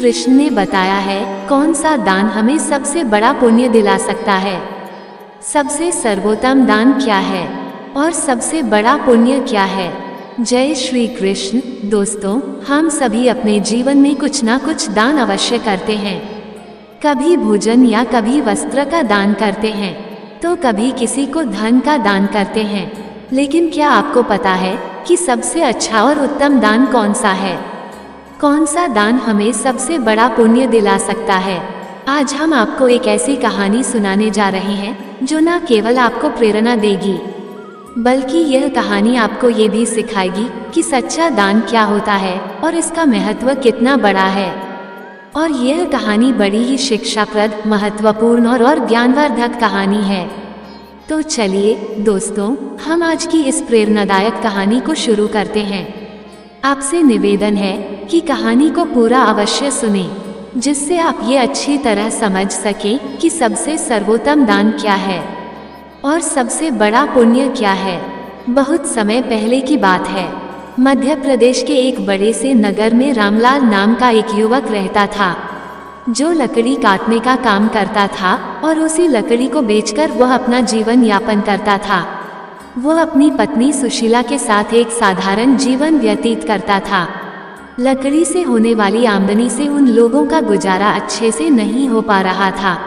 कृष्ण ने बताया है कौन सा दान हमें सबसे बड़ा पुण्य दिला सकता है, सबसे सर्वोत्तम दान क्या है और सबसे बड़ा पुण्य क्या है। जय श्री कृष्ण। दोस्तों, हम सभी अपने जीवन में कुछ ना कुछ दान अवश्य करते हैं। कभी भोजन या कभी वस्त्र का दान करते हैं, तो कभी किसी को धन का दान करते हैं। लेकिन क्या आपको पता है कि सबसे अच्छा और उत्तम दान कौन सा है? कौन सा दान हमें सबसे बड़ा पुण्य दिला सकता है? आज हम आपको एक ऐसी कहानी सुनाने जा रहे हैं जो न केवल आपको प्रेरणा देगी, बल्कि यह कहानी आपको ये भी सिखाएगी कि सच्चा दान क्या होता है और इसका महत्व कितना बड़ा है। और यह कहानी बड़ी ही शिक्षाप्रद, महत्वपूर्ण और ज्ञानवर्धक कहानी है। तो चलिए दोस्तों, हम आज की इस प्रेरणादायक कहानी को शुरू करते हैं। आपसे निवेदन है कि कहानी को पूरा अवश्य सुनें, जिससे आप ये अच्छी तरह समझ सकें कि सबसे सर्वोत्तम दान क्या है और सबसे बड़ा पुण्य क्या है। बहुत समय पहले की बात है। मध्य प्रदेश के एक बड़े से नगर में रामलाल नाम का एक युवक रहता था, जो लकड़ी काटने का काम करता था और उसी लकड़ी को बेचकर वह अपना जीवन यापन करता था। वह अपनी पत्नी सुशीला के साथ एक साधारण जीवन व्यतीत करता था। लकड़ी से होने वाली आमदनी से उन लोगों का गुजारा अच्छे से नहीं हो पा रहा था,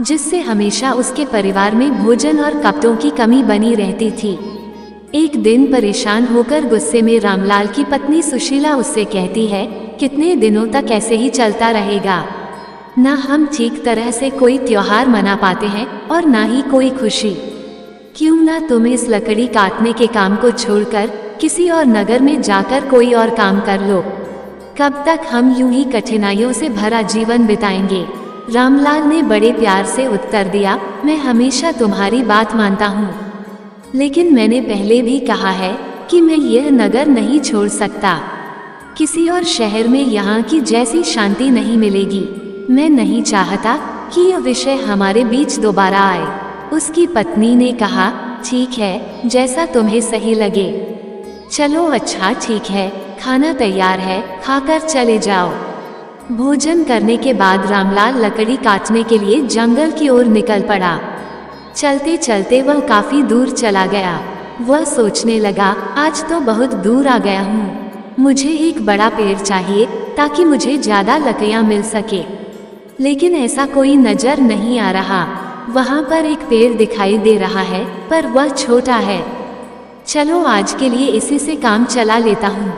जिससे हमेशा उसके परिवार में भोजन और कपड़ों की कमी बनी रहती थी। एक दिन परेशान होकर गुस्से में रामलाल की पत्नी सुशीला उससे कहती है, कितने दिनों तक ऐसे ही चलता रहेगा? ना हम ठीक तरह से कोई त्योहार मना पाते हैं और ना ही कोई खुशी। क्यों ना तुम इस लकड़ी काटने के काम को छोड़कर किसी और नगर में जाकर कोई और काम कर लो। कब तक हम यूं ही कठिनाइयों से भरा जीवन बिताएंगे? रामलाल ने बड़े प्यार से उत्तर दिया, मैं हमेशा तुम्हारी बात मानता हूँ, लेकिन मैंने पहले भी कहा है कि मैं यह नगर नहीं छोड़ सकता। किसी और शहर में यहाँ की जैसी शांति नहीं मिलेगी। मैं नहीं चाहता कि यह विषय हमारे बीच दोबारा आए। उसकी पत्नी ने कहा, ठीक है, जैसा तुम्हें सही लगे। चलो अच्छा ठीक है, खाना तैयार है, खाकर चले जाओ। भोजन करने के बाद रामलाल लकड़ी काटने के लिए जंगल की ओर निकल पड़ा। चलते चलते वह काफी दूर चला गया। वह सोचने लगा, आज तो बहुत दूर आ गया हूँ, मुझे एक बड़ा पेड़ चाहिए ताकि मुझे ज्यादा लकड़ियाँ मिल सके। लेकिन ऐसा कोई नजर नहीं आ रहा। वहाँ पर एक पेड़ दिखाई दे रहा है, पर वह छोटा है। चलो आज के लिए इसी से काम चला लेता हूँ।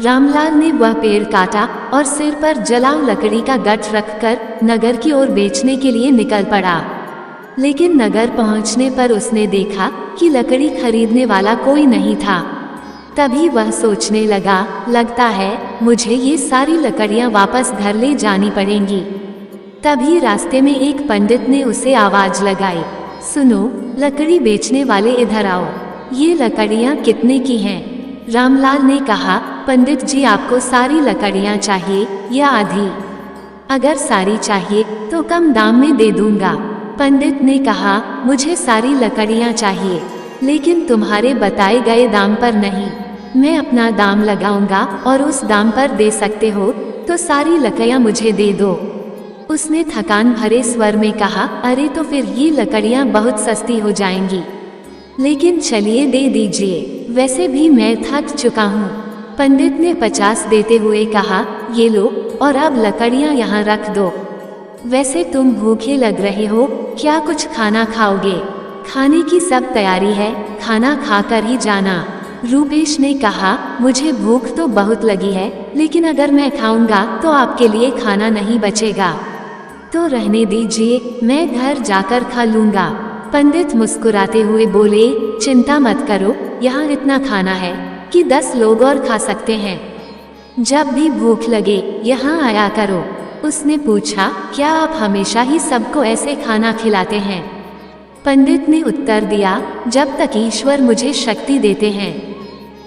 रामलाल ने वह पेड़ काटा और सिर पर जलाऊ लकड़ी का गठ रखकर नगर की ओर बेचने के लिए निकल पड़ा। लेकिन नगर पहुँचने पर उसने देखा कि लकड़ी खरीदने वाला कोई नहीं था। तभी वह सोचने लगा, लगता है मुझे ये सारी लकड़ियाँ वापस घर ले जानी पड़ेंगी। तभी रास्ते में एक पंडित ने उसे आवाज लगाई, सुनो लकड़ी बेचने वाले, इधर आओ, ये लकड़ियाँ कितने की हैं? रामलाल ने कहा, पंडित जी आपको सारी लकड़ियाँ चाहिए या आधी? अगर सारी चाहिए तो कम दाम में दे दूंगा। पंडित ने कहा, मुझे सारी लकड़ियाँ चाहिए, लेकिन तुम्हारे बताए गए दाम पर नहीं। मैं अपना दाम लगाऊंगा और उस दाम पर दे सकते हो तो सारी लकड़ियाँ मुझे दे दो। उसने थकान भरे स्वर में कहा, अरे तो फिर ये लकड़ियाँ बहुत सस्ती हो जाएंगी, लेकिन चलिए दे दीजिए, वैसे भी मैं थक चुका हूँ। पंडित ने 50 देते हुए कहा, ये लो और अब लकड़ियाँ यहाँ रख दो। वैसे तुम भूखे लग रहे हो, क्या कुछ खाना खाओगे? खाने की सब तैयारी है, खाना खाकर ही जाना। रूपेश ने कहा, मुझे भूख तो बहुत लगी है, लेकिन अगर मैं खाऊंगा तो आपके लिए खाना नहीं बचेगा। तो रहने दीजिए, मैं घर जाकर खा लूंगा। पंडित मुस्कुराते हुए बोले, चिंता मत करो, यहाँ इतना खाना है कि 10 लोग और खा सकते हैं। जब भी भूख लगे यहाँ आया करो। उसने पूछा, क्या आप हमेशा ही सबको ऐसे खाना खिलाते हैं? पंडित ने उत्तर दिया, जब तक ईश्वर मुझे शक्ति देते हैं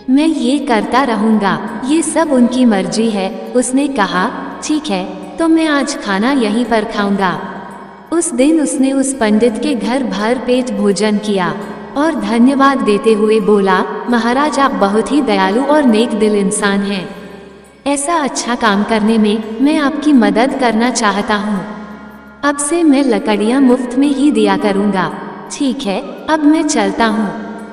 मैं ये करता रहूँगा, ये सब उनकी मर्जी है। उसने कहा, ठीक है, तो मैं आज खाना यहीं पर खाऊंगा। उस दिन उसने उस पंडित के घर भर पेट भोजन किया और धन्यवाद देते हुए बोला, महाराज आप बहुत ही दयालु और नेक दिल इंसान हैं। ऐसा अच्छा काम करने में मैं आपकी मदद करना चाहता हूँ। अब से मैं लकड़ियाँ मुफ्त में ही दिया करूँगा। ठीक है, अब मैं चलता हूँ।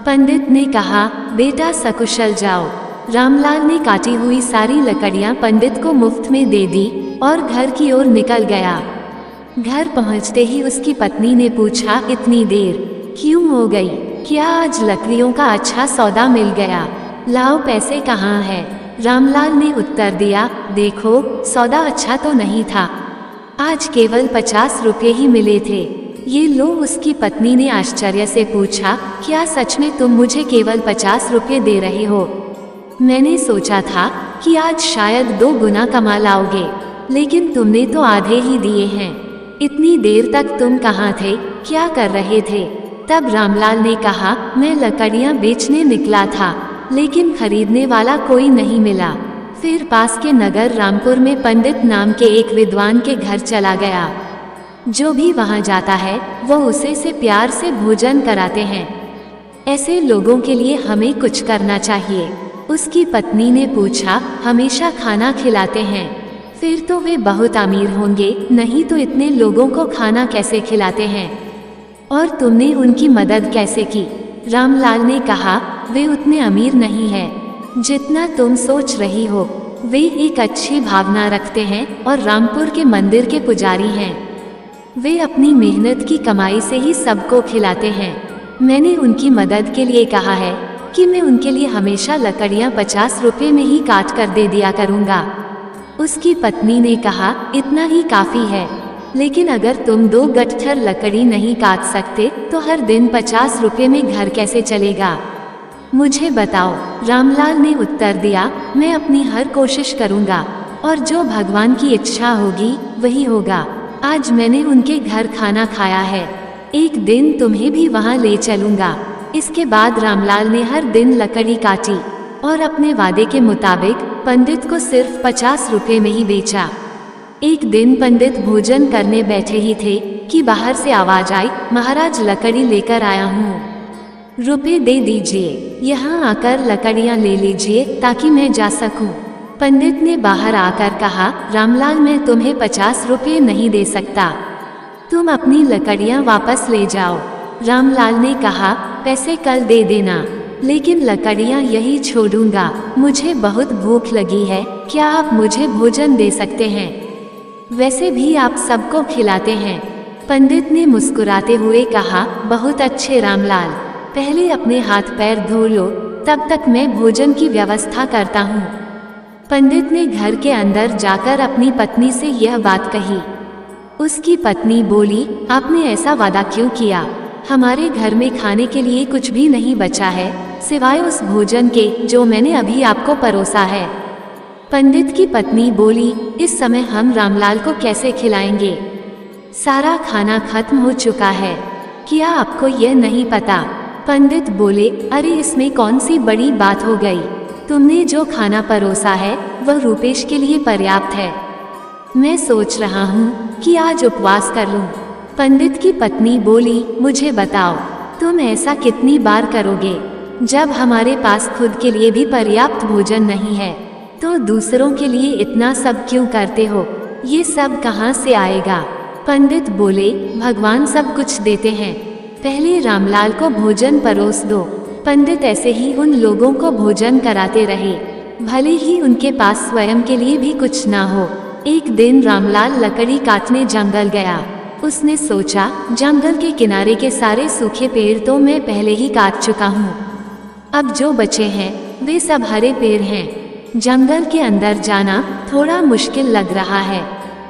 पंडित ने कहा, बेटा सकुशल जाओ। रामलाल ने काटी हुई सारी लकड़ियाँ पंडित को मुफ्त में दे दी और घर की ओर निकल गया। घर पहुँचते ही उसकी पत्नी ने पूछा, इतनी देर क्यों हो गई? क्या आज लकड़ियों का अच्छा सौदा मिल गया? लाओ, पैसे कहाँ है? रामलाल ने उत्तर दिया, देखो सौदा अच्छा तो नहीं था, आज केवल 50 रुपये ही मिले थे। ये लो। उसकी पत्नी ने आश्चर्य से पूछा, क्या सच में तुम मुझे केवल 50 रुपये दे रहे हो? मैंने सोचा था कि आज शायद 2 गुना कमा लाओगे, लेकिन तुमने तो आधे ही दिए हैं। इतनी देर तक तुम कहाँ थे, क्या कर रहे थे? तब रामलाल ने कहा, मैं लकड़ियाँ बेचने निकला था, लेकिन खरीदने वाला कोई नहीं मिला। फिर पास के नगर रामपुर में पंडित नाम के एक विद्वान के घर चला गया। जो भी वहाँ जाता है वो उसे से प्यार से भोजन कराते हैं। ऐसे लोगों के लिए हमें कुछ करना चाहिए। उसकी पत्नी ने पूछा, हमेशा खाना खिलाते हैं? फिर तो वे बहुत अमीर होंगे, नहीं तो इतने लोगों को खाना कैसे खिलाते हैं? और तुमने उनकी मदद कैसे की? रामलाल ने कहा, वे उतने अमीर नहीं है जितना तुम सोच रही हो। वे एक अच्छी भावना रखते हैं और रामपुर के मंदिर के पुजारी हैं। वे अपनी मेहनत की कमाई से ही सबको खिलाते हैं। मैंने उनकी मदद के लिए कहा है कि मैं उनके लिए हमेशा लकड़ियाँ 50 रुपये में ही काट कर दे दिया करूँगा। उसकी पत्नी ने कहा, इतना ही काफ़ी है, लेकिन अगर तुम 2 गट्ठर लकड़ी नहीं काट सकते तो हर दिन 50 रुपये में घर कैसे चलेगा? मुझे बताओ। रामलाल ने उत्तर दिया, मैं अपनी हर कोशिश करूँगा और जो भगवान की इच्छा होगी वही होगा। आज मैंने उनके घर खाना खाया है, एक दिन तुम्हें भी वहाँ ले चलूँगा। इसके बाद रामलाल ने हर दिन लकड़ी काटी और अपने वादे के मुताबिक पंडित को सिर्फ 50 रुपये में ही बेचा। एक दिन पंडित भोजन करने बैठे ही थे कि बाहर से आवाज आई, महाराज लकड़ी लेकर आया हूँ, रुपए दे दीजिए, यहाँ आकर लकड़ियाँ ले लीजिए ताकि मैं जा सकूँ। पंडित ने बाहर आकर कहा, रामलाल मैं तुम्हें 50 रुपये नहीं दे सकता, तुम अपनी लकड़ियाँ वापस ले जाओ। रामलाल ने कहा, पैसे कल दे देना, लेकिन लकड़ियाँ यही छोड़ूंगा, मुझे बहुत भूख लगी है, क्या आप मुझे भोजन दे सकते हैं? वैसे भी आप सबको खिलाते हैं। पंडित ने मुस्कुराते हुए कहा, बहुत अच्छे रामलाल, पहले अपने हाथ पैर धो लो, तब तक मैं भोजन की व्यवस्था करता हूँ। पंडित ने घर के अंदर जाकर अपनी पत्नी से यह बात कही। उसकी पत्नी बोली, आपने ऐसा वादा क्यों किया? हमारे घर में खाने के लिए कुछ भी नहीं बचा है सिवाय उस भोजन के जो मैंने अभी आपको परोसा है। पंडित की पत्नी बोली, इस समय हम रामलाल को कैसे खिलाएंगे? सारा खाना खत्म हो चुका है, क्या आपको यह नहीं पता? पंडित बोले, अरे इसमें कौन सी बड़ी बात हो गई, तुमने जो खाना परोसा है वह रूपेश के लिए पर्याप्त है। मैं सोच रहा हूँ कि आज उपवास कर लूँ। पंडित की पत्नी बोली, मुझे बताओ तुम ऐसा कितनी बार करोगे? जब हमारे पास खुद के लिए भी पर्याप्त भोजन नहीं है तो दूसरों के लिए इतना सब क्यों करते हो? ये सब कहाँ से आएगा? पंडित बोले, भगवान सब कुछ देते हैं, पहले रामलाल को भोजन परोस दो। पंडित ऐसे ही उन लोगों को भोजन कराते रहे, भले ही उनके पास स्वयं के लिए भी कुछ ना हो। एक दिन रामलाल लकड़ी काटने जंगल गया। उसने सोचा, जंगल के किनारे के सारे सूखे पेड़ तो मैं पहले ही काट चुका हूँ, अब जो बचे हैं वे सब हरे पेड़ हैं। जंगल के अंदर जाना थोड़ा मुश्किल लग रहा है,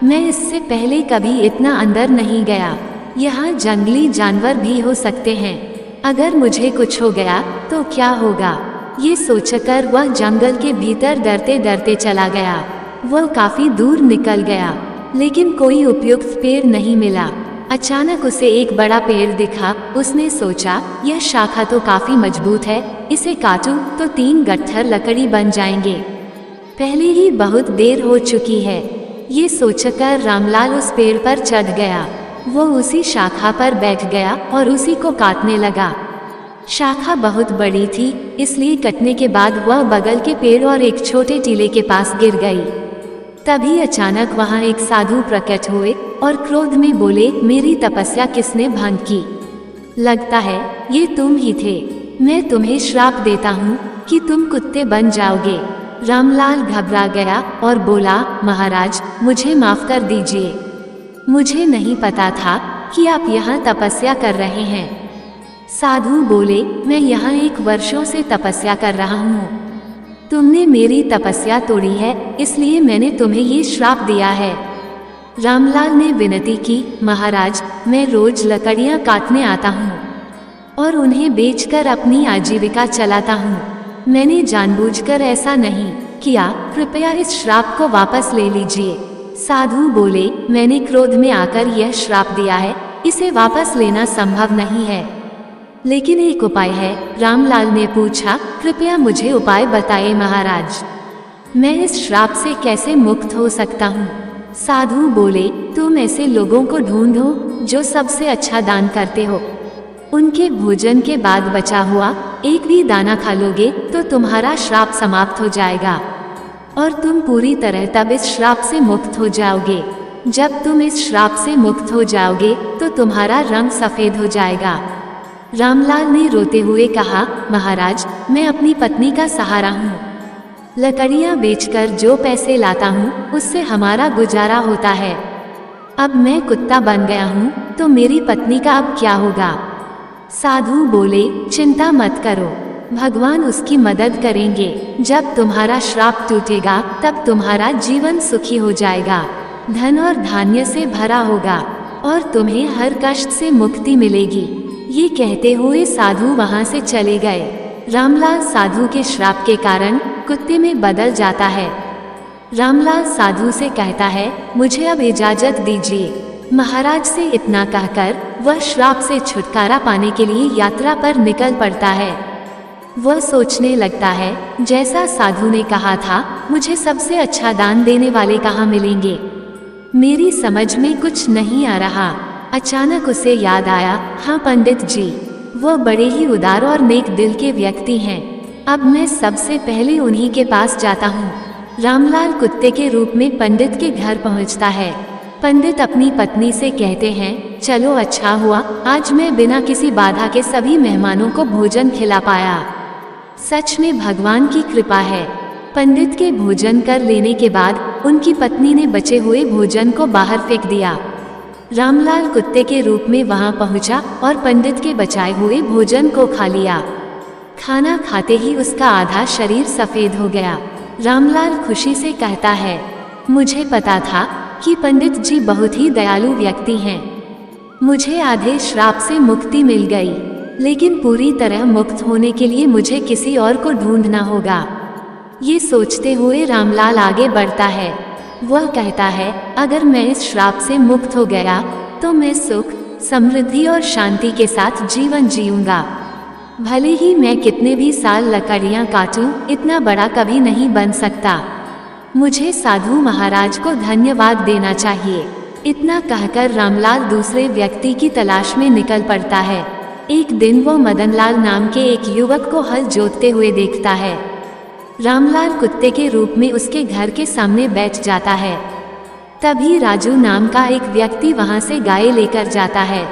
मैं इससे पहले कभी इतना अंदर नहीं गया। यहाँ जंगली जानवर भी हो सकते हैं, अगर मुझे कुछ हो गया तो क्या होगा? ये सोचकर वह जंगल के भीतर डरते डरते चला गया। वह काफी दूर निकल गया, लेकिन कोई उपयुक्त पेड़ नहीं मिला। अचानक उसे एक बड़ा पेड़ दिखा। उसने सोचा, यह शाखा तो काफी मजबूत है, इसे काटूं तो 3 गट्ठर लकड़ी बन जाएंगे। पहले ही बहुत देर हो चुकी है। ये सोचकर रामलाल उस पेड़ पर चढ़ गया। वो उसी शाखा पर बैठ गया और उसी को काटने लगा। शाखा बहुत बड़ी थी, इसलिए कटने के बाद वह बगल के पेड़ और एक छोटे टीले के पास गिर गई। तभी अचानक वहां एक साधु प्रकट हुए और क्रोध में बोले, मेरी तपस्या किसने भंग की? लगता है ये तुम ही थे। मैं तुम्हें श्राप देता हूँ कि तुम कुत्ते बन जाओगे। रामलाल घबरा गया और बोला, महाराज मुझे माफ कर दीजिए, मुझे नहीं पता था कि आप यहाँ तपस्या कर रहे हैं। साधु बोले, मैं यहाँ 1 वर्षों से तपस्या कर रहा हूँ। तुमने मेरी तपस्या तोड़ी है, इसलिए मैंने तुम्हें ये श्राप दिया है। रामलाल ने विनती की, महाराज मैं रोज लकड़ियाँ काटने आता हूँ और उन्हें बेचकर अपनी आजीविका चलाता हूँ। मैंने जानबूझकर ऐसा नहीं किया, कृपया इस श्राप को वापस ले लीजिए। साधु बोले, मैंने क्रोध में आकर यह श्राप दिया है, इसे वापस लेना संभव नहीं है, लेकिन एक उपाय है। रामलाल ने पूछा, कृपया मुझे उपाय बताइए महाराज, मैं इस श्राप से कैसे मुक्त हो सकता हूँ? साधु बोले, तुम ऐसे लोगों को ढूंढो जो सबसे अच्छा दान करते हो। उनके भोजन के बाद बचा हुआ एक भी दाना खा लोगे तो तुम्हारा श्राप समाप्त हो जाएगा और तुम पूरी तरह तब इस श्राप से मुक्त हो जाओगे। जब तुम इस श्राप से मुक्त हो जाओगे तो तुम्हारा रंग सफेद हो जाएगा। रामलाल ने रोते हुए कहा, महाराज मैं अपनी पत्नी का सहारा हूँ। लकड़ियाँ बेचकर जो पैसे लाता हूँ उससे हमारा गुजारा होता है। अब मैं कुत्ता बन गया हूँ तो मेरी पत्नी का अब क्या होगा? साधु बोले, चिंता मत करो, भगवान उसकी मदद करेंगे। जब तुम्हारा श्राप टूटेगा तब तुम्हारा जीवन सुखी हो जाएगा, धन और धान्य से भरा होगा और तुम्हें हर कष्ट से मुक्ति मिलेगी। ये कहते हुए साधु वहां से चले गए। रामलाल साधु के श्राप के कारण कुत्ते में बदल जाता है। रामलाल साधु से कहता है, मुझे अब इजाजत दीजिए। महाराज से इतना कहकर वह श्राप से छुटकारा पाने के लिए यात्रा पर निकल पड़ता है। वह सोचने लगता है, जैसा साधु ने कहा था, मुझे सबसे अच्छा दान देने वाले कहाँ मिलेंगे? मेरी समझ में कुछ नहीं आ रहा। अचानक उसे याद आया, हाँ पंडित जी, वह बड़े ही उदार और नेक दिल के व्यक्ति हैं। अब मैं सबसे पहले उन्हीं के पास जाता हूँ। रामलाल कुत्ते के रूप में पंडित के घर पहुँचता है। पंडित अपनी पत्नी से कहते हैं, चलो अच्छा हुआ आज मैं बिना किसी बाधा के सभी मेहमानों को भोजन खिला पाया। सच में भगवान की कृपा है। पंडित के भोजन कर लेने के बाद उनकी पत्नी ने बचे हुए भोजन को बाहर फेंक दिया। रामलाल कुत्ते के रूप में वहां पहुंचा और पंडित के बचाए हुए भोजन को खा लिया। खाना खाते ही उसका आधा शरीर सफेद हो गया। रामलाल खुशी से कहता है, मुझे पता था कि पंडित जी बहुत ही दयालु व्यक्ति हैं। मुझे आधे श्राप से मुक्ति मिल गई, लेकिन पूरी तरह मुक्त होने के लिए मुझे किसी और को ढूंढना होगा। ये सोचते हुए रामलाल आगे बढ़ता है। वह कहता है, अगर मैं इस श्राप से मुक्त हो गया तो मैं सुख, समृद्धि और शांति के साथ जीवन जीऊंगा। भले ही मैं कितने भी साल लकड़ियां काटूं, इतना बड़ा कभी नहीं बन सकता। मुझे साधु महाराज को धन्यवाद देना चाहिए। इतना कहकर रामलाल दूसरे व्यक्ति की तलाश में निकल पड़ता है। एक दिन वो मदनलाल नाम के एक युवक को हल जोतते हुए देखता है। रामलाल कुत्ते के रूप में उसके घर के सामने बैठ जाता है। तभी राजू नाम का एक व्यक्ति वहां से गाय लेकर जाता है।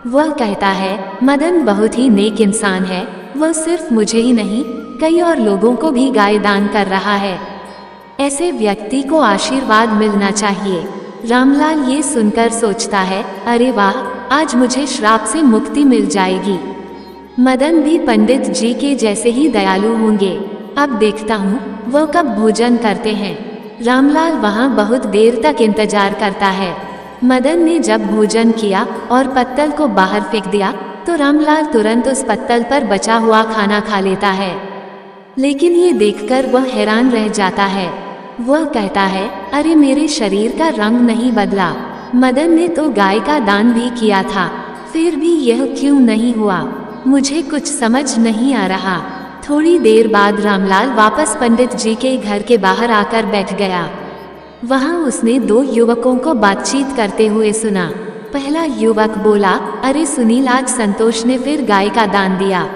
वह कहता है, मदन बहुत ही नेक इंसान है, वह सिर्फ मुझे ही नहीं कई और लोगों को भी गाय दान कर रहा है। ऐसे व्यक्ति को आशीर्वाद मिलना चाहिए। रामलाल ये सुनकर सोचता है, अरे वाह, आज मुझे श्राप से मुक्ति मिल जाएगी। मदन भी पंडित जी के जैसे ही दयालु होंगे। अब देखता हूँ वह कब भोजन करते हैं। रामलाल वहाँ बहुत देर तक इंतजार करता है। मदन ने जब भोजन किया और पत्तल को बाहर फेंक दिया तो रामलाल तुरंत उस पत्तल पर बचा हुआ खाना खा लेता है। लेकिन ये देखकर वह हैरान रह जाता है। वह कहता है, अरे मेरे शरीर का रंग नहीं बदला। मदन ने तो गाय का दान भी किया था, फिर भी यह क्यों नहीं हुआ? मुझे कुछ समझ नहीं आ रहा। थोड़ी देर बाद रामलाल वापस पंडित जी के घर के बाहर आकर बैठ गया। वहां उसने दो युवकों को बातचीत करते हुए सुना। पहला युवक बोला, अरे सुनील, आज संतोष ने फिर गाय का दान दिया।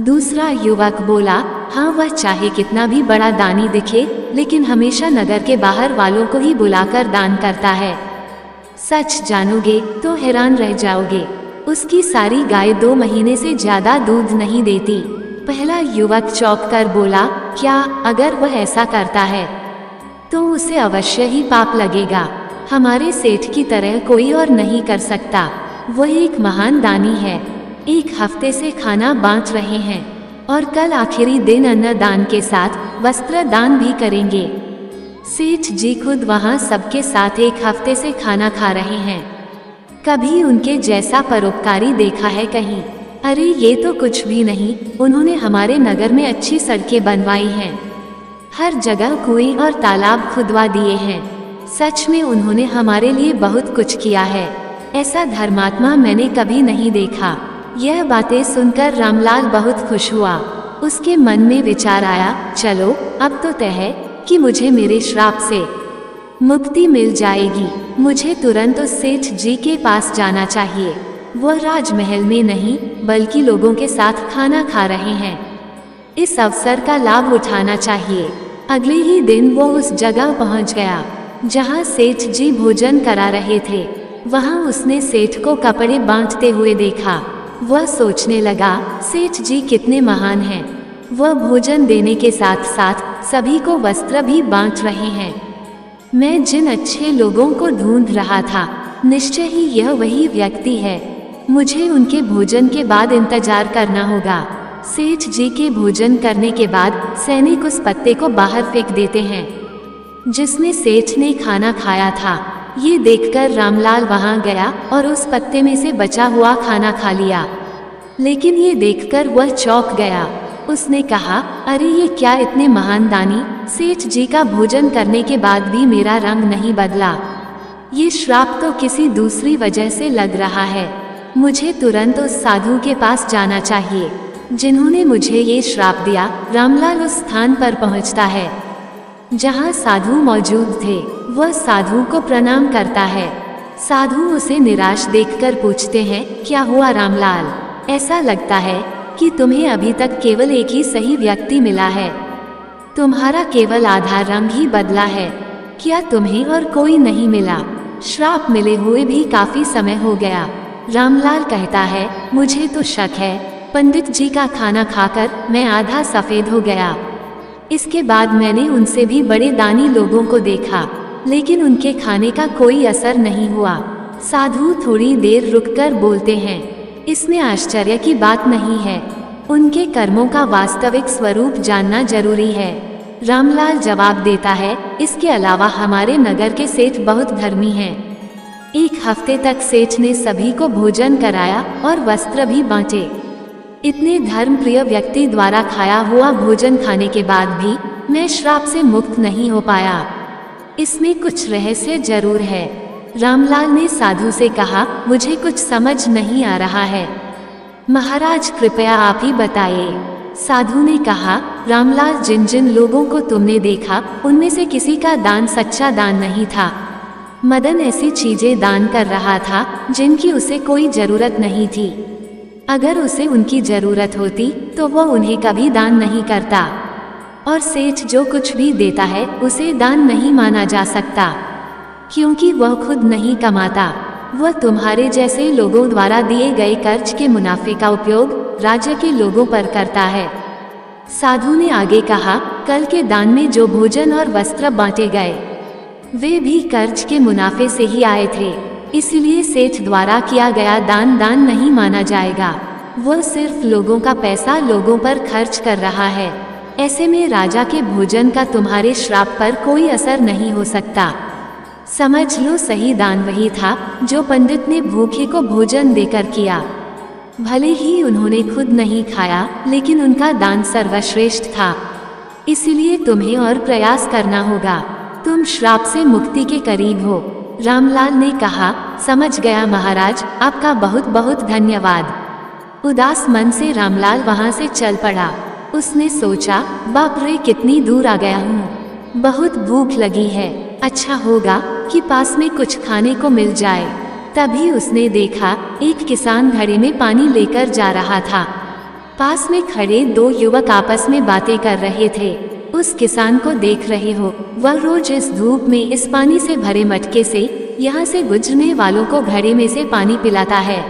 दूसरा युवक बोला, हाँ, वह चाहे कितना भी बड़ा दानी दिखे, लेकिन हमेशा नगर के बाहर वालों को ही बुलाकर दान करता है। सच जानोगे तो हैरान रह जाओगे, उसकी सारी गाय 2 महीने से ज्यादा दूध नहीं देती। पहला युवक चौंक कर बोला, क्या? अगर वह ऐसा करता है तो उसे अवश्य ही पाप लगेगा। हमारे सेठ की तरह कोई और नहीं कर सकता। वह एक महान दानी है। 1 हफ्ते से खाना बांट रहे हैं और कल आखिरी दिन अन्नदान के साथ वस्त्र दान भी करेंगे। सेठ जी खुद वहां सबके साथ 1 हफ्ते से खाना खा रहे हैं। कभी उनके जैसा परोपकारी देखा है कहीं? अरे ये तो कुछ भी नहीं। उन्होंने हमारे नगर में अच्छी सड़कें बनवाई हैं, हर जगह कुएं और तालाब खुदवा दिए हैं। सच में उन्होंने हमारे लिए बहुत कुछ किया है। ऐसा धर्मात्मा मैंने कभी नहीं देखा। यह बातें सुनकर रामलाल बहुत खुश हुआ। उसके मन में विचार आया, चलो अब तो तय है कि मुझे मेरे श्राप से मुक्ति मिल जाएगी। मुझे तुरंत उस सेठ जी के पास जाना चाहिए। वह राजमहल में नहीं बल्कि लोगों के साथ खाना खा रहे हैं। इस अवसर का लाभ उठाना चाहिए। अगले ही दिन वो उस जगह पहुंच गया जहां सेठ जी भोजन करा रहे थे। वहां उसने सेठ को कपड़े बांटते हुए देखा। वह सोचने लगा, सेठ जी कितने महान हैं। वह भोजन देने के साथ साथ सभी को वस्त्र भी बांट रहे हैं। मैं जिन अच्छे लोगों को ढूंढ रहा था, निश्चय ही यह वही व्यक्ति है। मुझे उनके भोजन के बाद इंतजार करना होगा। सेठ जी के भोजन करने के बाद सैनिक उस पत्ते को बाहर फेंक देते हैं जिसमें सेठ ने खाना खाया था। ये देखकर रामलाल वहां गया और उस पत्ते में से बचा हुआ खाना खा लिया। लेकिन ये देखकर वह चौंक गया। उसने कहा, अरे ये क्या, इतने महान दानी सेठ जी का भोजन करने के बाद भी मेरा रंग नहीं बदला। ये श्राप तो किसी दूसरी वजह से लग रहा है। मुझे तुरंत उस साधु के पास जाना चाहिए जिन्होंने मुझे ये श्राप दिया। रामलाल उस स्थान पर पहुंचता है जहां साधु मौजूद थे। वह साधु को प्रणाम करता है। साधु उसे निराश देखकर पूछते हैं, क्या हुआ रामलाल? ऐसा लगता है कि तुम्हें अभी तक केवल एक ही सही व्यक्ति मिला है। तुम्हारा केवल आधा रंग ही बदला है। क्या तुम्हें और कोई नहीं मिला? श्राप मिले हुए भी काफी समय हो गया। रामलाल कहता है, मुझे तो शक है, पंडित जी का खाना खाकर मैं आधा सफेद हो गया। इसके बाद मैंने उनसे भी बड़े दानी लोगों को देखा, लेकिन उनके खाने का कोई असर नहीं हुआ। साधु थोड़ी देर रुककर बोलते हैं, इसमें आश्चर्य की बात नहीं है। उनके कर्मों का वास्तविक स्वरूप जानना जरूरी है। रामलाल जवाब देता है, इसके अलावा हमारे नगर के सेठ बहुत धर्मी हैं। 1 हफ्ते तक सेठ ने सभी को भोजन कराया और वस्त्र भी बांटे। इतने धर्मप्रिय व्यक्ति द्वारा खाया हुआ भोजन खाने के बाद भी मैं श्राप से मुक्त नहीं हो पाया। इसमें कुछ रहस्य जरूर है। रामलाल ने साधु से कहा, मुझे कुछ समझ नहीं आ रहा है, महाराज कृपया आप ही बताइए। साधु ने कहा, रामलाल, जिन जिन लोगों को तुमने देखा उनमें से किसी का दान सच्चा दान नहीं था। मदन ऐसी चीजें दान कर रहा था जिनकी उसे कोई जरूरत नहीं थी। अगर उसे उनकी जरूरत होती तो वह उन्हें कभी दान नहीं करता। और सेठ जो कुछ भी देता है उसे दान नहीं माना जा सकता, क्योंकि वह खुद नहीं कमाता। वह तुम्हारे जैसे लोगों द्वारा दिए गए कर्ज के मुनाफे का उपयोग राज्य के लोगों पर करता है। साधु ने आगे कहा, कल के दान में जो भोजन और वस्त्र बांटे गए वे भी कर्ज के मुनाफे से ही आए थे। इसलिए सेठ द्वारा किया गया दान दान नहीं माना जाएगा। वह सिर्फ लोगों का पैसा लोगों पर खर्च कर रहा है। ऐसे में राजा के भोजन का तुम्हारे श्राप पर कोई असर नहीं हो सकता। समझ लो, सही दान वही था जो पंडित ने भूखे को भोजन देकर किया। भले ही उन्होंने खुद नहीं खाया, लेकिन उनका दान सर्वश्रेष्ठ था। इसलिए तुम्हें और प्रयास करना होगा। तुम श्राप से मुक्ति के करीब हो। रामलाल ने कहा, समझ गया महाराज, आपका बहुत बहुत धन्यवाद। उदास मन से रामलाल वहां से चल पड़ा। उसने सोचा, बाप रे, कितनी दूर आ गया हूँ, बहुत भूख लगी है। अच्छा होगा कि पास में कुछ खाने को मिल जाए। तभी उसने देखा एक किसान घड़े में पानी लेकर जा रहा था। पास में खड़े दो युवक आपस में बातें कर रहे थे। उस किसान को देख रहे हो, वह रोज इस धूप में इस पानी से भरे मटके से यहाँ से गुजरने वालों को घड़े में से पानी पिलाता है।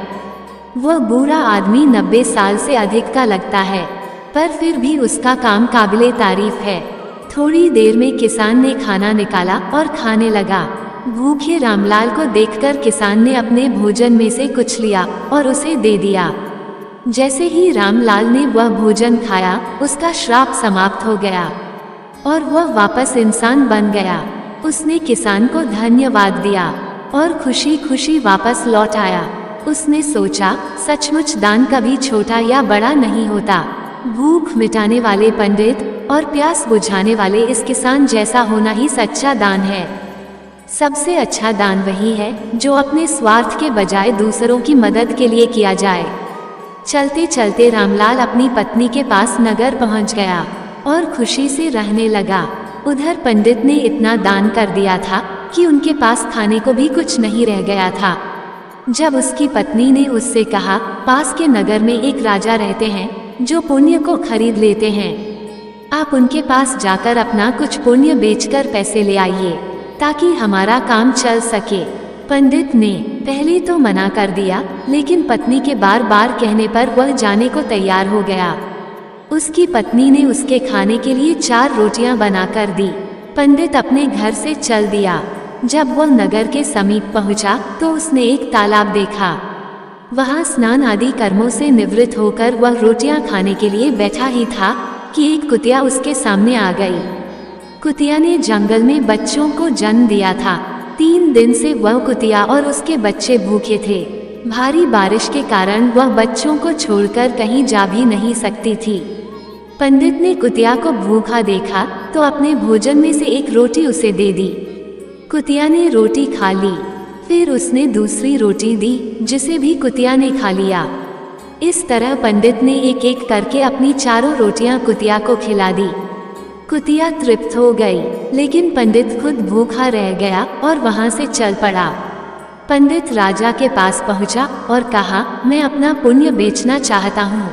वह बूढ़ा आदमी 90 साल से अधिक का लगता है, पर फिर भी उसका काम काबिले तारीफ है। थोड़ी देर में किसान ने खाना निकाला और खाने लगा। भूखे रामलाल को देखकर किसान ने अपने भोजन में से कुछ लिया और उसे दे दिया। जैसे ही रामलाल ने वह भोजन खाया, उसका श्राप समाप्त हो गया और वह वापस इंसान बन गया। उसने किसान को धन्यवाद दिया और खुशी खुशी वापस लौट आया। उसने सोचा, सचमुच दान कभी छोटा या बड़ा नहीं होता। भूख मिटाने वाले पंडित और प्यास बुझाने वाले इस किसान जैसा होना ही सच्चा दान है। सबसे अच्छा दान वही है जो अपने स्वार्थ के बजाय दूसरों की मदद के लिए किया जाए। चलते चलते रामलाल अपनी पत्नी के पास नगर पहुंच गया और खुशी से रहने लगा। उधर पंडित ने इतना दान कर दिया था कि उनके पास खाने को भी कुछ नहीं रह गया था। जब उसकी पत्नी ने उससे कहा, पास के नगर में एक राजा रहते हैं जो पुण्य को खरीद लेते हैं, आप उनके पास जाकर अपना कुछ पुण्य बेचकर पैसे ले आइए ताकि हमारा काम चल सके। पंडित ने पहले तो मना कर दिया, लेकिन पत्नी के बार बार कहने पर वह जाने को तैयार हो गया। उसकी पत्नी ने उसके खाने के लिए 4 रोटियां बनाकर दी। पंडित अपने घर से चल दिया। जब वह नगर के समीप पहुंचा तो उसने एक तालाब देखा। वहां स्नान आदि कर्मों से निवृत्त होकर वह रोटियां खाने के लिए बैठा ही था कि एक कुतिया उसके सामने आ गई। कुतिया ने जंगल में बच्चों को जन्म दिया था। 3 दिन से वह कुतिया और उसके बच्चे भूखे थे। भारी बारिश के कारण वह बच्चों को छोड़कर कहीं जा भी नहीं सकती थी। पंडित ने कुतिया को भूखा देखा तो अपने भोजन में से एक रोटी उसे दे दी। कुतिया ने रोटी खा ली। फिर उसने दूसरी रोटी दी, जिसे भी कुतिया ने खा लिया। इस तरह पंडित ने एक एक करके अपनी 4 रोटियां कुतिया को खिला दी। कुतिया तृप्त हो गई, लेकिन पंडित खुद भूखा रह गया और वहां से चल पड़ा। पंडित राजा के पास पहुंचा और कहा, मैं अपना पुण्य बेचना चाहता हूँ।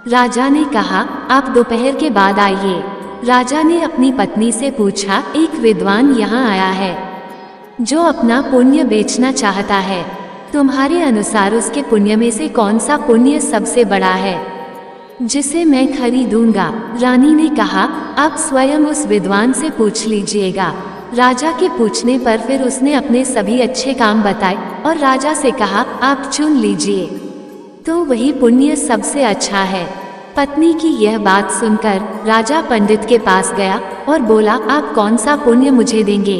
राजा ने कहा, आप दोपहर के बाद आइए। राजा ने अपनी पत्नी से पूछा, एक विद्वान यहाँ आया है जो अपना पुण्य बेचना चाहता है। तुम्हारे अनुसार उसके पुण्य में से कौन सा पुण्य सबसे बड़ा है जिसे मैं खरीदूंगा? रानी ने कहा, आप स्वयं उस विद्वान से पूछ लीजिएगा। राजा के पूछने पर फिर उसने अपने सभी अच्छे काम बताए और राजा से कहा, आप चुन लीजिए, तो वही पुण्य सबसे अच्छा है। पत्नी की यह बात सुनकर राजा पंडित के पास गया और बोला, आप कौन सा पुण्य मुझे देंगे?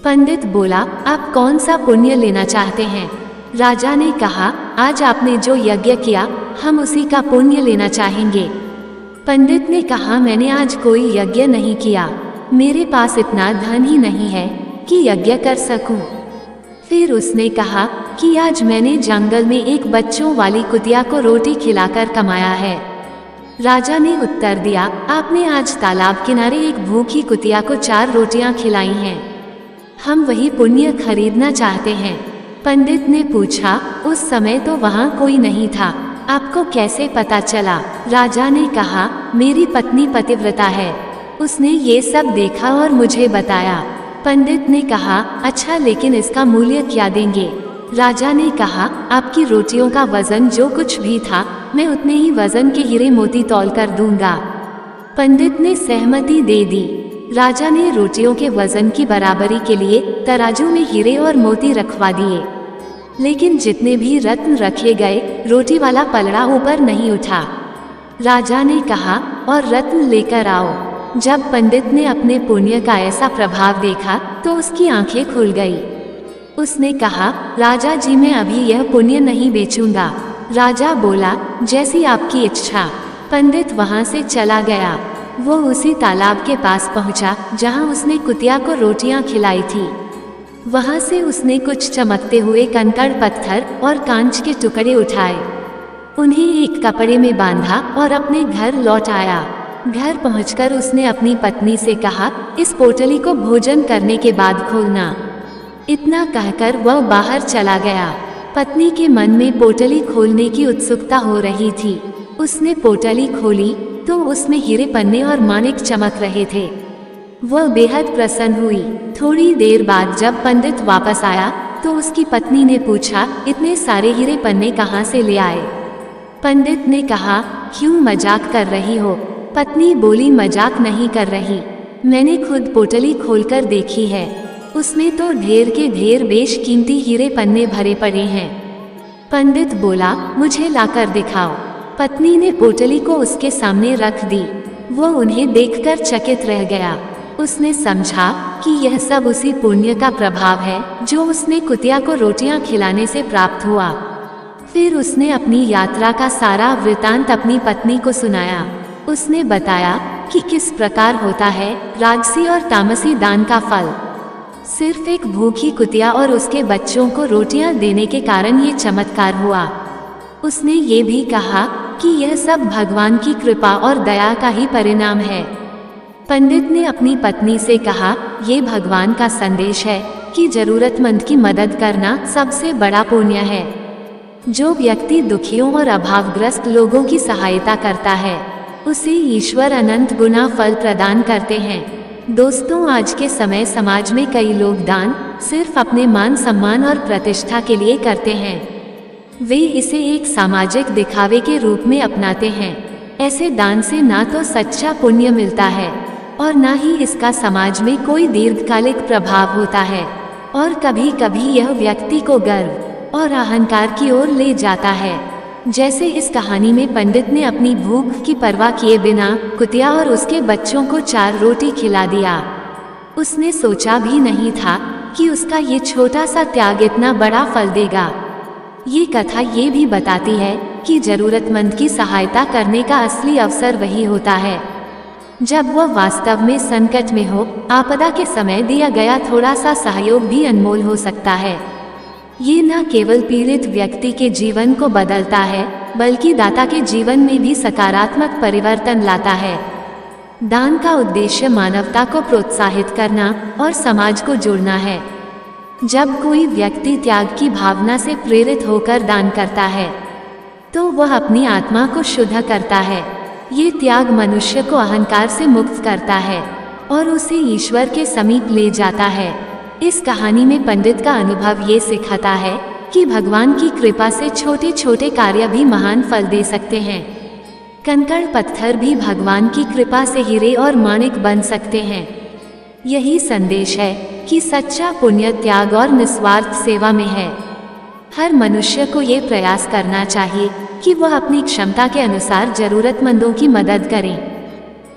पंडित बोला, आप कौन सा पुण्य लेना चाहते हैं? राजा ने कहा, आज आपने जो यज्ञ किया हम उसी का पुण्य लेना चाहेंगे। पंडित ने कहा, मैंने आज कोई यज्ञ नहीं किया, मेरे पास इतना धन ही नहीं है कि यज्ञ कर सकूं। फिर उसने कहा कि आज मैंने जंगल में एक बच्चों वाली कुतिया को रोटी खिलाकर कमाया है। राजा ने उत्तर दिया, आपने आज तालाब किनारे एक भूखी कुतिया को 4 रोटियां खिलाई हैं, हम वही पुण्य खरीदना चाहते हैं। पंडित ने पूछा, उस समय तो वहाँ कोई नहीं था, आपको कैसे पता चला? राजा ने कहा, मेरी पत्नी पतिव्रता है, उसने ये सब देखा और मुझे बताया। पंडित ने कहा, अच्छा, लेकिन इसका मूल्य क्या देंगे? राजा ने कहा, आपकी रोटियों का वजन जो कुछ भी था मैं उतने ही वजन के हीरे मोती तौल कर दूंगा। पंडित ने सहमति दे दी। राजा ने रोटियों के वजन की बराबरी के लिए तराजू में हीरे और मोती रखवा दिए, लेकिन जितने भी रत्न रखे गए रोटी वाला पलड़ा ऊपर नहीं उठा। राजा ने कहा, और रत्न लेकर आओ। जब पंडित ने अपने पुण्य का ऐसा प्रभाव देखा तो उसकी आंखें खुल गई। उसने कहा, राजा जी, मैं अभी यह पुण्य नहीं बेचूंगा। राजा बोला, जैसी आपकी इच्छा। पंडित वहां से चला गया। वो उसी तालाब के पास पहुंचा जहां उसने कुतिया को रोटियां खिलाई थी। वहां से उसने कुछ चमकते हुए कंकड़ पत्थर और कांच के टुकड़े उठाए, उन्हें एक कपड़े में बांधा और अपने घर लौट आया। घर पहुंचकर उसने अपनी पत्नी से कहा, इस पोटली को भोजन करने के बाद खोलना। इतना कहकर वह बाहर चला गया। पत्नी के मन में पोटली खोलने की उत्सुकता हो रही थी। उसने पोटली खोली तो उसमें हीरे पन्ने और माणिक चमक रहे थे। वह बेहद प्रसन्न हुई। थोड़ी देर बाद जब पंडित वापस आया तो उसकी पत्नी ने पूछा, इतने सारे हीरे पन्ने कहाँ से ले आए? पंडित ने कहा, क्यों मजाक कर रही हो? पत्नी बोली, मजाक नहीं कर रही, मैंने खुद पोटली खोलकर देखी है। उसमें तो ढेर के ढेर बेशकीमती हीरे पन्ने भरे पड़े हैं। पंडित बोला, मुझे लाकर दिखाओ। पत्नी ने पोटली को उसके सामने रख दी। वह उन्हें देखकर चकित रह गया। उसने समझा कि यह सब उसी पुण्य का प्रभाव है जो उसने कुतिया को रोटियां खिलाने से प्राप्त हुआ। फिर उसने अपनी यात्रा का सारा वृतांत अपनी पत्नी को सुनाया। उसने बताया कि किस प्रकार होता है राजसी और तामसी दान का फल। सिर्फ एक भूखी कुतिया और उसके बच्चों को रोटियां देने के कारण ये चमत्कार हुआ। उसने ये भी कहा कि यह सब भगवान की कृपा और दया का ही परिणाम है। पंडित ने अपनी पत्नी से कहा, ये भगवान का संदेश है कि जरूरतमंद की मदद करना सबसे बड़ा पुण्य है। जो व्यक्ति दुखियों और अभावग्रस्त लोगों की सहायता करता है उसे ईश्वर अनंत गुना फल प्रदान करते हैं। दोस्तों, आज के समय समाज में कई लोग दान सिर्फ अपने मान सम्मान और प्रतिष्ठा के लिए करते हैं। वे इसे एक सामाजिक दिखावे के रूप में अपनाते हैं। ऐसे दान से ना तो सच्चा पुण्य मिलता है और ना ही इसका समाज में कोई दीर्घकालिक प्रभाव होता है, और कभी कभी यह व्यक्ति को गर्व और अहंकार की ओर ले जाता है। जैसे इस कहानी में पंडित ने अपनी भूख की परवाह किए बिना कुतिया और उसके बच्चों को 4 रोटी खिला दिया। उसने सोचा भी नहीं था कि उसका ये छोटा सा त्याग इतना बड़ा फल देगा। ये कथा ये भी बताती है कि जरूरतमंद की सहायता करने का असली अवसर वही होता है जब वह वास्तव में संकट में हो। आपदा के समय दिया गया थोड़ा सा सहयोग भी अनमोल हो सकता है। ये न केवल पीड़ित व्यक्ति के जीवन को बदलता है बल्कि दाता के जीवन में भी सकारात्मक परिवर्तन लाता है। दान का उद्देश्य मानवता को प्रोत्साहित करना और समाज को जोड़ना है। जब कोई व्यक्ति त्याग की भावना से प्रेरित होकर दान करता है तो वह अपनी आत्मा को शुद्ध करता है। ये त्याग मनुष्य को अहंकार से मुक्त करता है और उसे ईश्वर के समीप ले जाता है। इस कहानी में पंडित का अनुभव ये सिखाता है कि भगवान की कृपा से छोटे छोटे कार्य भी महान फल दे सकते हैं। कंकड़ पत्थर भी भगवान की कृपा से हीरे और माणिक बन सकते हैं। यही संदेश है कि सच्चा पुण्य त्याग और निस्वार्थ सेवा में है। हर मनुष्य को ये प्रयास करना चाहिए कि वह अपनी क्षमता के अनुसार जरूरतमंदों की मदद करें।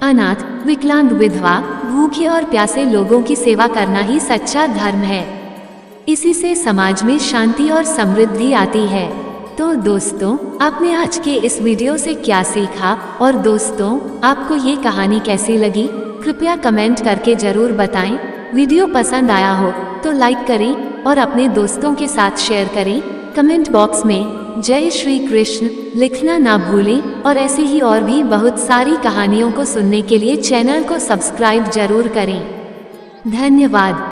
अनाथ, विकलांग, विधवा, भूखे और प्यासे लोगों की सेवा करना ही सच्चा धर्म है। इसी से समाज में शांति और समृद्धि आती है। तो दोस्तों, आपने आज के इस वीडियो से क्या सीखा? और दोस्तों, आपको ये कहानी कैसी लगी? कृपया कमेंट करके जरूर बताएं। वीडियो पसंद आया हो तो लाइक करें और अपने दोस्तों के साथ शेयर करें। कमेंट बॉक्स में जय श्री कृष्ण लिखना ना भूलें और ऐसी ही और भी बहुत सारी कहानियों को सुनने के लिए चैनल को सब्सक्राइब जरूर करें। धन्यवाद।